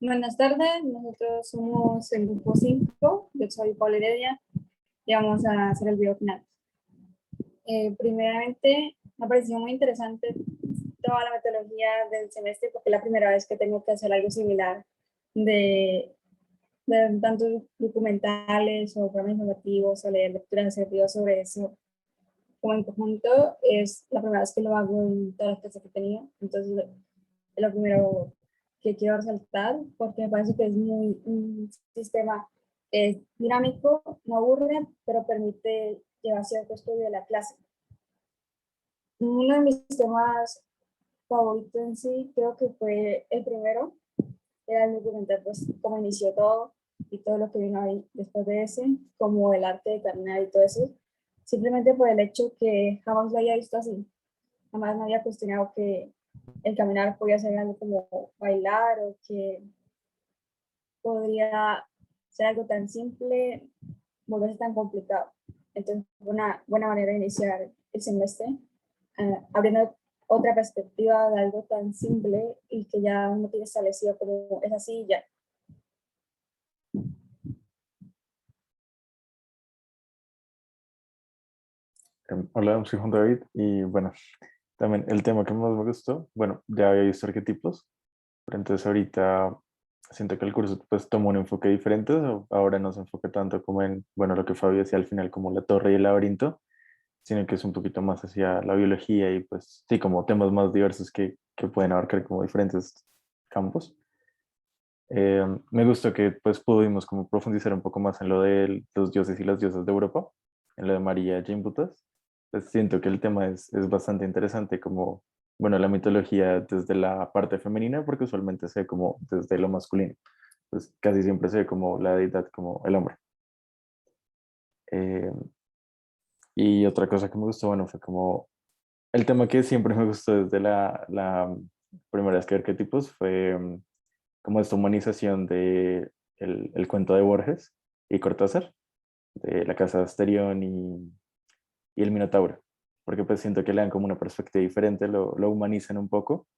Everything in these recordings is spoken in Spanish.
Buenas tardes, nosotros somos el grupo 5. Yo soy Paula Heredia y vamos a hacer el video final. Primeramente, me pareció muy interesante toda la metodología del semestre porque es la primera vez que tengo que hacer algo similar de, de tantos documentales o programas informativos o leer lecturas asertivas sobre eso. Como en conjunto, es la primera vez que lo hago en todas las clases que he tenido, entonces es lo primero que quiero resaltar porque me parece que es muy un sistema dinámico, no aburre, pero permite llevar cierto estudio de la clase. Uno de mis temas favoritos en sí creo que fue el primero, era el documental, pues cómo inició todo y todo lo que vino ahí después de ese, como el arte de caminar y todo eso, simplemente por el hecho que jamás lo había visto así, jamás me había cuestionado que el caminar podía ser algo como bailar o que podría ser algo tan simple, volverse tan complicado. Entonces, una buena manera de iniciar el semestre, abriendo otra perspectiva de algo tan simple y que ya uno tiene establecido como es así y ya. Hola, soy Juan David y bueno, también el tema que más me gustó, bueno, ya había visto arquetipos, pero entonces ahorita siento que el curso pues toma un enfoque diferente, ahora no se enfoca tanto como en, bueno, lo que Fabio decía al final como la torre y el laberinto, sino que es un poquito más hacia la biología y pues sí, como temas más diversos que pueden abarcar como diferentes campos. Me gustó que pues pudimos como profundizar un poco más en lo de los dioses y las diosas de Europa, en lo de María Gimbutas. Pues siento que el tema es bastante interesante, como, bueno, la mitología desde la parte femenina, porque usualmente se ve como desde lo masculino. Pues casi siempre se ve como la deidad, como el hombre. Eh, y otra cosa que me gustó, bueno, fue como el tema que siempre me gustó desde la primera vez que arquetipos fue como esta humanización de el cuento de Borges y Cortázar, de la casa de Asterión y el Minotauro, porque pues siento que le dan como una perspectiva diferente, lo humanizan un poco,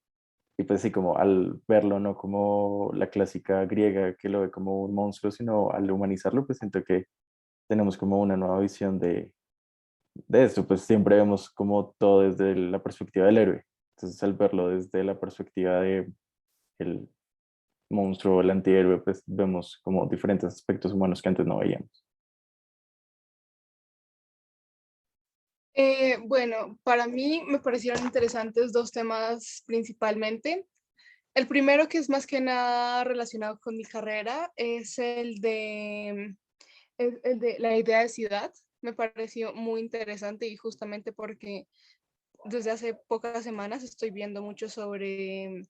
y pues sí, como al verlo no como la clásica griega que lo ve como un monstruo, sino al humanizarlo, pues siento que tenemos como una nueva visión de esto, pues siempre vemos como todo desde la perspectiva del héroe, entonces al verlo desde la perspectiva de el monstruo, el antihéroe, pues vemos como diferentes aspectos humanos que antes no veíamos. Bueno, para mí me parecieron interesantes dos temas principalmente. El primero, que es más que nada relacionado con mi carrera, es el de la idea de ciudad. Me pareció muy interesante y justamente porque desde hace pocas semanas estoy viendo mucho sobre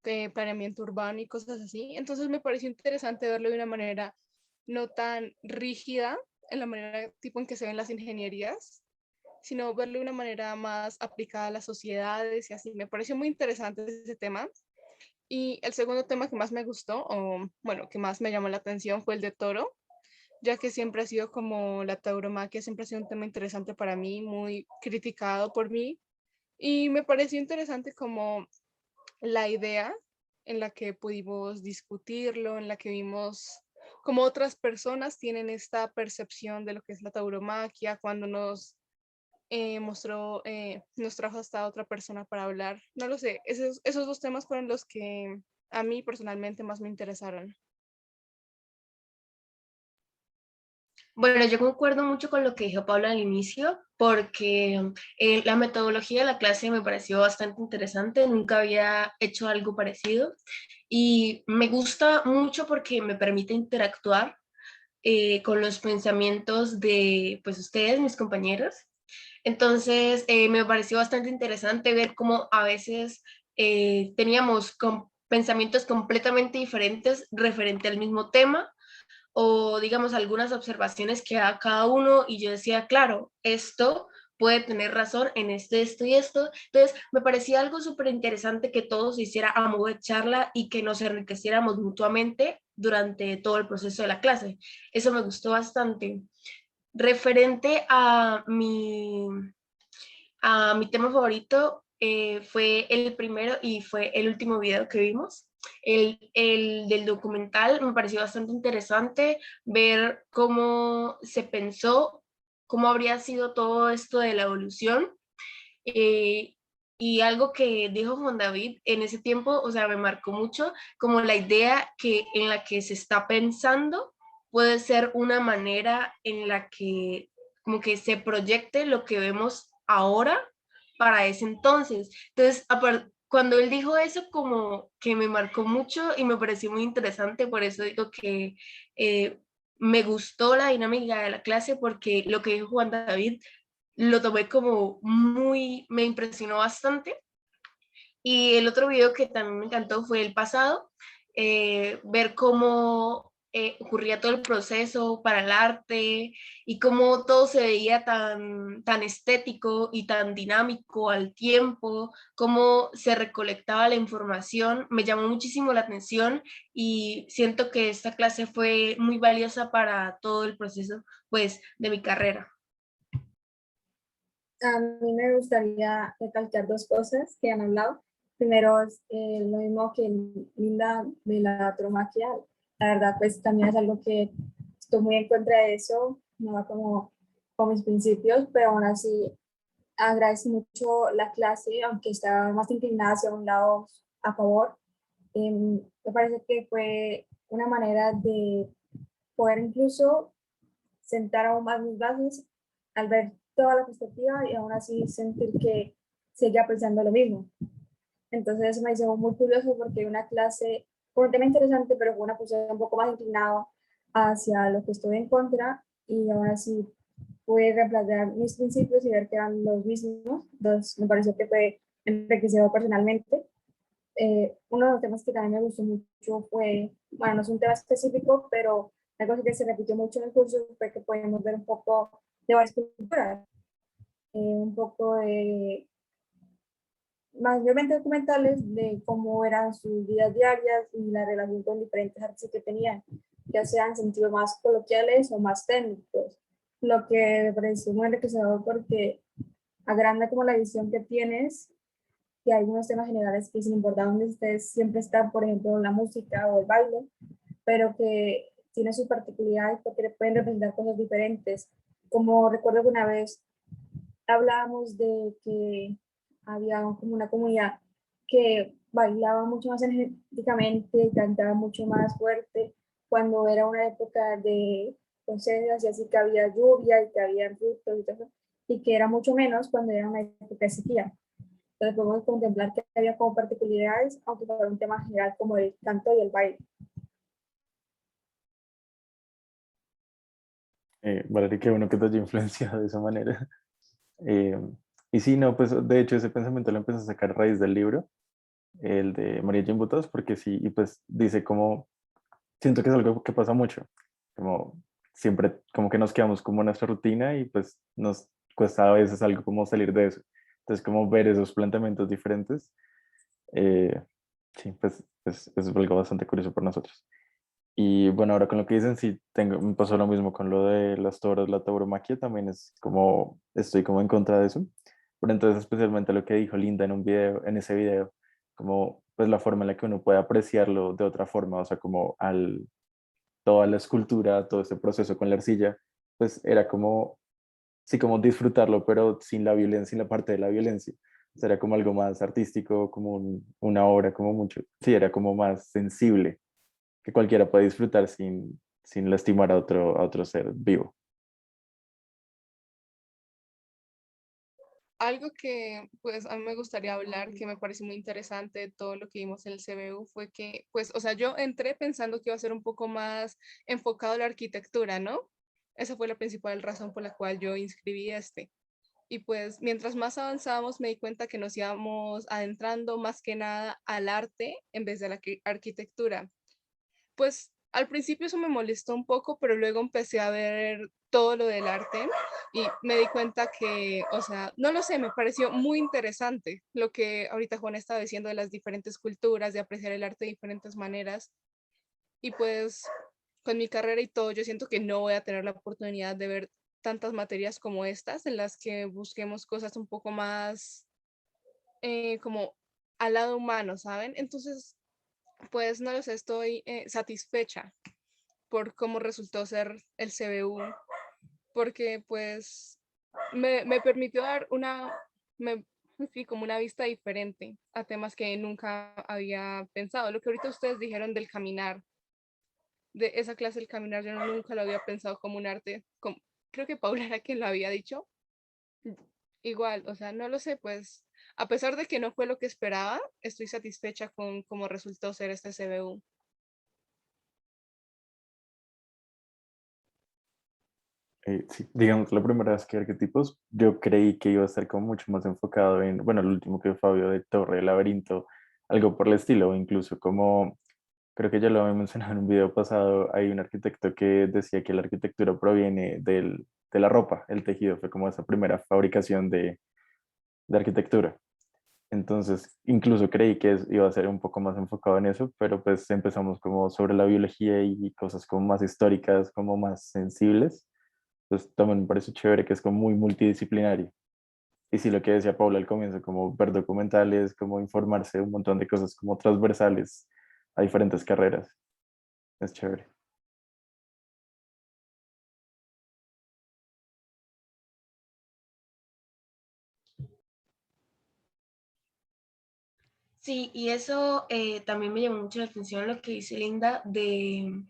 planeamiento urbano y cosas así. Entonces me pareció interesante verlo de una manera no tan rígida, en la manera tipo en que se ven las ingenierías, sino verlo de una manera más aplicada a las sociedades y así. Me pareció muy interesante ese tema. Y el segundo tema que más me gustó, o bueno, que más me llamó la atención fue el de Toro, ya que siempre ha sido como la tauromaquia, siempre ha sido un tema interesante para mí, muy criticado por mí. Y me pareció interesante como la idea en la que pudimos discutirlo, en la que vimos cómo otras personas tienen esta percepción de lo que es la tauromaquia, cuando nos trajo hasta otra persona para hablar. No lo sé, esos dos temas fueron los que a mí personalmente más me interesaron. Bueno, yo concuerdo mucho con lo que dijo Pablo al inicio, porque la metodología de la clase me pareció bastante interesante, nunca había hecho algo parecido y me gusta mucho porque me permite interactuar con los pensamientos de pues ustedes, mis compañeros. Entonces, me pareció bastante interesante ver cómo a veces teníamos pensamientos completamente diferentes referente al mismo tema o digamos algunas observaciones que haga cada uno y yo decía, claro, esto puede tener razón en esto y esto. Entonces, me parecía algo súper interesante que todo se hiciera a modo de charla y que nos enriqueciéramos mutuamente durante todo el proceso de la clase. Eso me gustó bastante. Referente a mi tema favorito, fue el primero y fue el último video que vimos. El del documental me pareció bastante interesante ver cómo se pensó, cómo habría sido todo esto de la evolución. eh, y algo que dijo Juan David en ese tiempo, o sea, me marcó mucho, como la idea que en la que se está pensando puede ser una manera en la que como que se proyecte lo que vemos ahora para ese entonces. Entonces, cuando él dijo eso, como que me marcó mucho y me pareció muy interesante, por eso digo que me gustó la dinámica de la clase, porque lo que dijo Juan David lo tomé como muy, me impresionó bastante. Y el otro video que también me encantó fue el pasado, ver cómo ocurría todo el proceso para el arte y cómo todo se veía tan estético y tan dinámico al tiempo, cómo se recolectaba la información, me llamó muchísimo la atención y siento que esta clase fue muy valiosa para todo el proceso, pues, de mi carrera. A mí me gustaría recalcar dos cosas que han hablado. Primero, es lo mismo que Linda de la tauromaquia. La verdad, pues también es algo que estoy muy en contra de eso, no va como con mis principios, pero aún así agradezco mucho la clase, aunque estaba más inclinada hacia un lado a favor. Me parece que fue una manera de poder incluso sentar aún más mis bases al ver toda la perspectiva y aún así sentir que seguía pensando lo mismo. Entonces eso me hizo muy curioso porque una clase con un tema interesante, pero con una posición un poco más inclinada hacia lo que estoy en contra y aún así pude replantear mis principios y ver que eran los mismos. Entonces me pareció que fue enriquecedor personalmente. Uno de los temas que también me gustó mucho fue, bueno, no es un tema específico, pero algo que se repitió mucho en el curso fue que podemos ver un poco de varias culturas, un poco de, mayormente documentales de cómo eran sus vidas diarias y la relación con diferentes artistas que tenían, ya sean sentidos más coloquiales o más técnicos, lo que me pareció muy enriquecedor porque agranda como la visión que tienes que hay algunos temas generales que sin importar donde estés, siempre está, por ejemplo, la música o el baile, pero que tiene sus particularidades porque pueden representar cosas diferentes. Como recuerdo que una vez hablábamos de que había como una comunidad que bailaba mucho más energéticamente, cantaba mucho más fuerte cuando era una época de cosechas y así que había lluvia y que había frutos y todo eso, y que era mucho menos cuando era una época de sequía. Entonces podemos contemplar que había como particularidades, aunque fuera un tema general como el canto y el baile. Valeria, qué bueno que te haya influenciado de esa manera. Eh, y sí, no, pues de hecho ese pensamiento lo empecé a sacar a raíz del libro, el de María Jane Butos, porque sí, y pues dice como, siento que es algo que pasa mucho, como siempre, como que nos quedamos como en nuestra rutina y pues nos cuesta a veces algo como salir de eso. Entonces, como ver esos planteamientos diferentes, eh, sí, pues es algo bastante curioso para nosotros. Y bueno, ahora con lo que dicen, sí, me pasó lo mismo con lo de las toras, la tauromaquia, también es como, estoy como en contra de eso. Pero entonces especialmente lo que dijo Linda en un video, en ese video, como pues la forma en la que uno puede apreciarlo de otra forma, o sea, como toda la escultura, todo ese proceso con la arcilla, pues era como, sí, como disfrutarlo, pero sin la violencia, sin la parte de la violencia. O sea, era como algo más artístico, como una obra, como mucho, sí, era como más sensible que cualquiera puede disfrutar sin lastimar a otro ser vivo. Algo que pues a mí me gustaría hablar, que me parece muy interesante de todo lo que vimos en el CBU, fue que pues, o sea, yo entré pensando que iba a ser un poco más enfocado a la arquitectura, ¿no? Esa fue la principal razón por la cual yo inscribí este. Y pues mientras más avanzábamos me di cuenta que nos íbamos adentrando más que nada al arte en vez de la arquitectura. Pues al principio eso me molestó un poco, pero luego empecé a ver todo lo del arte y me di cuenta que, o sea, no lo sé, me pareció muy interesante lo que ahorita Juan estaba diciendo de las diferentes culturas, de apreciar el arte de diferentes maneras. Y pues con mi carrera y todo, yo siento que no voy a tener la oportunidad de ver tantas materias como estas, en las que busquemos cosas un poco más como al lado humano, ¿saben? Entonces, pues no lo sé, estoy satisfecha por cómo resultó ser el CBU, porque pues me permitió dar sí, como una vista diferente a temas que nunca había pensado. Lo que ahorita ustedes dijeron del caminar, de esa clase del caminar, yo nunca lo había pensado como un arte. Creo que Paula era quien lo había dicho. Igual, o sea, no lo sé, pues a pesar de que no fue lo que esperaba, estoy satisfecha con cómo resultó ser este CBU. Sí, digamos, la primera vez que arquetipos, yo creí que iba a estar como mucho más enfocado en, bueno, el último que Fabio de Torre, el laberinto, algo por el estilo, o incluso como, creo que ya lo había mencionado en un video pasado, hay un arquitecto que decía que la arquitectura proviene de la ropa, el tejido, fue como esa primera fabricación de arquitectura. Entonces, incluso creí que iba a ser un poco más enfocado en eso, pero pues empezamos como sobre la biología y cosas como más históricas, como más sensibles. Entonces, también me parece chévere que es como muy multidisciplinario. Y sí, lo que decía Paula al comienzo, como ver documentales, como informarse de un montón de cosas como transversales a diferentes carreras. Es chévere. Sí, y eso también me llamó mucho la atención lo que dice Linda de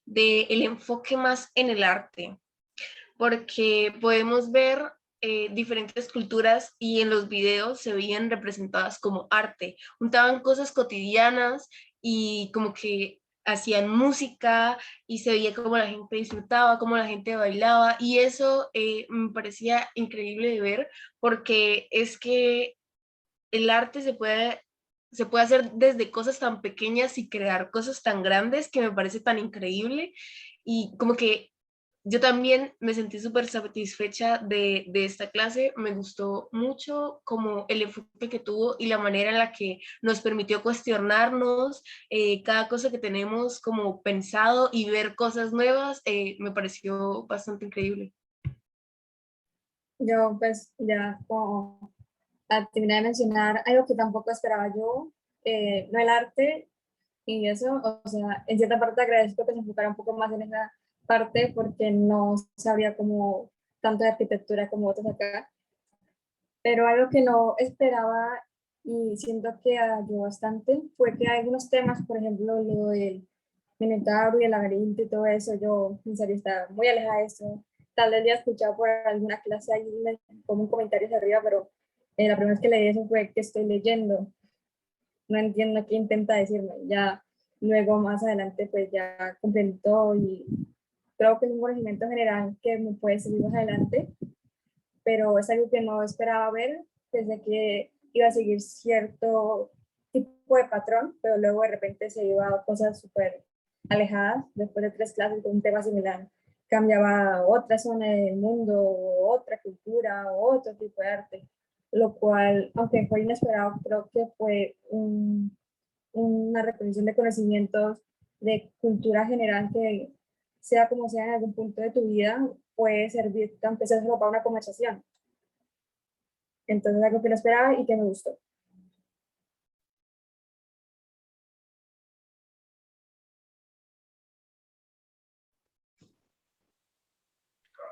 el enfoque más en el arte, porque podemos ver diferentes culturas y en los videos se veían representadas como arte, juntaban cosas cotidianas y como que hacían música y se veía cómo la gente disfrutaba, cómo la gente bailaba y eso me parecía increíble de ver porque es que el arte se puede hacer desde cosas tan pequeñas y crear cosas tan grandes que me parece tan increíble y como que yo también me sentí súper satisfecha de esta clase, me gustó mucho como el enfoque que tuvo y la manera en la que nos permitió cuestionarnos cada cosa que tenemos como pensado y ver cosas nuevas, me pareció bastante increíble. Yo pues ya como terminé de mencionar algo que tampoco esperaba yo, no el arte y eso, o sea, en cierta parte agradezco que se enfocara un poco más en esa parte porque no sabía como tanto de arquitectura como otros acá, pero algo que no esperaba y siento que ayudó bastante fue que algunos temas, por ejemplo, lo del Minotauro y el laberinto y todo eso, yo en serio estaba muy alejada de eso. Tal vez ya he escuchado por alguna clase ahí, me pongo un comentario hacia arriba, pero la primera vez que leí eso fue que estoy leyendo. No entiendo qué intenta decirme. Ya luego más adelante pues ya complementó y creo que es un conocimiento general que me puede servir más adelante, pero es algo que no esperaba ver desde que iba a seguir cierto tipo de patrón, pero luego de repente se iba a cosas súper alejadas, después de 3 clases con un tema similar, cambiaba a otra zona del mundo, otra cultura, otro tipo de arte, lo cual, aunque fue inesperado, creo que fue una recolección de conocimientos de cultura general que, sea como sea en algún punto de tu vida, puede servir, aunque sea solo para una conversación. Entonces, algo que no esperaba y que me gustó.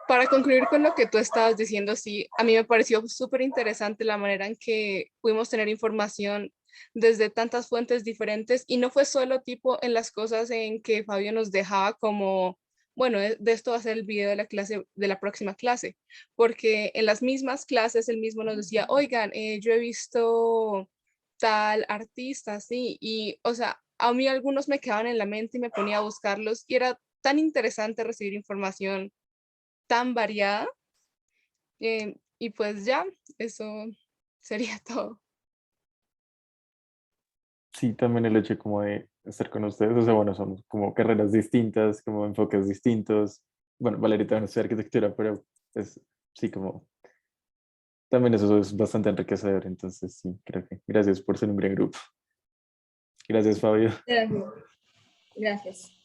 Para concluir con lo que tú estabas diciendo, sí, a mí me pareció súper interesante la manera en que pudimos tener información desde tantas fuentes diferentes y no fue solo tipo en las cosas en que Fabio nos dejaba como, bueno, de esto va a ser el video de la clase, de la próxima clase, porque en las mismas clases él mismo nos decía, oigan, yo he visto tal artista, sí, y o sea, a mí algunos me quedaban en la mente y me ponía a buscarlos y era tan interesante recibir información tan variada. Y pues ya, eso sería todo. Sí, también el hecho como de estar con ustedes, o sea, bueno, son como carreras distintas, como enfoques distintos. Bueno, Valeria también estudia arquitectura, pero es, sí, como, también eso es bastante enriquecedor, entonces sí, creo que gracias por ser un gran grupo. Gracias, Fabio. Gracias. Gracias.